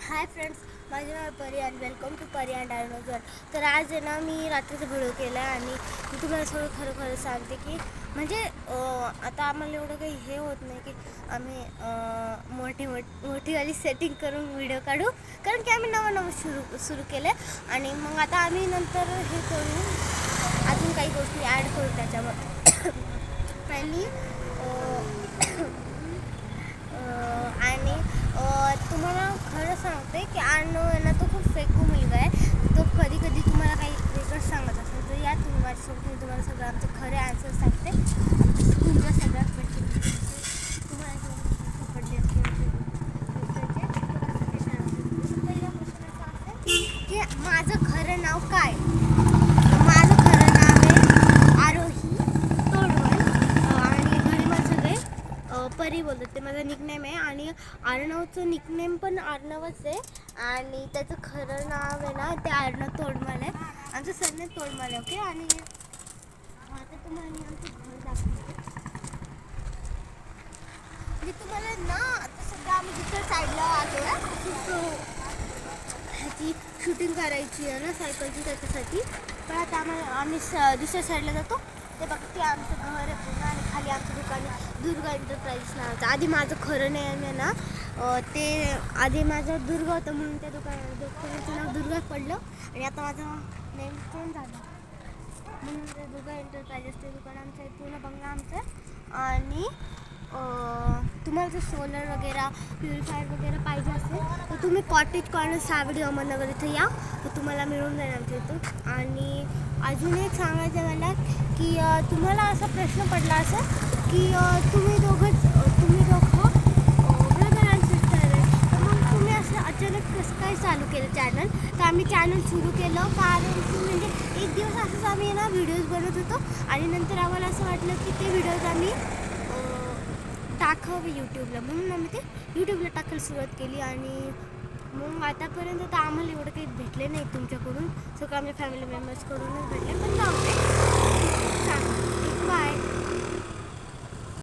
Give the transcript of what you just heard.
Hi friends, माझे नाव परी आणि वेलकम टू परी अँड डायनोसर. तर आज आहे ना मी रात्रीचा व्हिडिओ केला आहे आणि मी तुम्हाला सगळं खरं खरं सांगते की म्हणजे आता आम्हाला एवढं काही हे होत नाही की आम्ही मोठीवाली सेटिंग करून व्हिडिओ काढू, कारण की आम्ही नवं सुरू केलं आहे. आणि मग आता आम्ही नंतर हे करू, अजून काही गोष्टी ॲड करू त्याच्यावर. आणि आणि तुम्हाला खरं सांगते की आणू आहे ना, तो खूप फेकू मुलगा आहे. तो कधी कधी तुम्हाला काही वेगळंच सांगत असेल तर या तुम्ही माझ्यासोबत, मी तुम्हाला सगळं आमचे खरे आन्सर सांगते. तुमच्या सगळ्यात तुम्हाला पडले पहिला प्रश्न असा असेल की माझं खरं नाव काय. माझं खरं नाव आहे आरोही तोडवल आणि घरी मला सगळे परी बोलतात. ते माझं निकनेम आहे आणि अर्णवचं निकनेम पण अर्णवच आहे आणि त्याचं खरं नाव आहे ना ते अर्णव तोडमल आहे. आमचं सरनेम तोडमल आहे. ओके. आणि आता तुम्हाला मी आमचं घर दाखवते. मी तुम्हाला ना आता सध्या आम्ही दुसऱ्या साईडला आलो आहे. ह्याची शूटिंग करायची आहे ना सायकलची, त्याच्यासाठी. पण आता आम्ही दुसऱ्या साईडला जातो. ते बघते आमचं घर आहे पूर्ण आणि खाली आमचं दुकान आहे दुर्गा एंटरप्राइजेस नावाचं. आधी माझं खरं नेम आहे ना ते आधी माझं दुर्गा होतं म्हणून त्या दुकानाचं नाव दुर्गा पडलं आणि आता माझं नेम चेंज झालं म्हणून ते दुर्गा एंटरप्राइजेस ते दुकान आमचं आहे, पूर्ण बंगला आमचं. आणि तुम्हाला जर सोलर वगैरे प्युरिफायर वगैरे पाहिजे असेल तर तुम्ही कॉटेज कॉर्नर सावडी अहमदनगर इथं या, तर तुम्हाला मिळून जाईल आमच्या इथून. आणि अजून एक सांगायचं मला की तुम्हाला असा प्रश्न पडला असेल की तुम्ही दोघं ब्रदर अँड सिस्टर आहे, तर मग तुम्ही असं अचानक कसं काय चालू केलं चॅनल. तर आम्ही चॅनल सुरू केलं कारण की म्हणजे एक दिवस असंच आम्ही ना व्हिडिओज बनवत होतो आणि नंतर आम्हाला असं वाटलं की ते व्हिडिओज आम्ही टाकावे यूट्यूबला, म्हणून आम्ही ते यूट्यूबला टाकायला सुरुवात केली. आणि मग आतापर्यंत तर आम्हाला एवढं काही भेटले नाही तुमच्याकडून, सगळं आमच्या फॅमिली मेंबर्सकडूनच भेटले. पण जाऊ दे, बाय.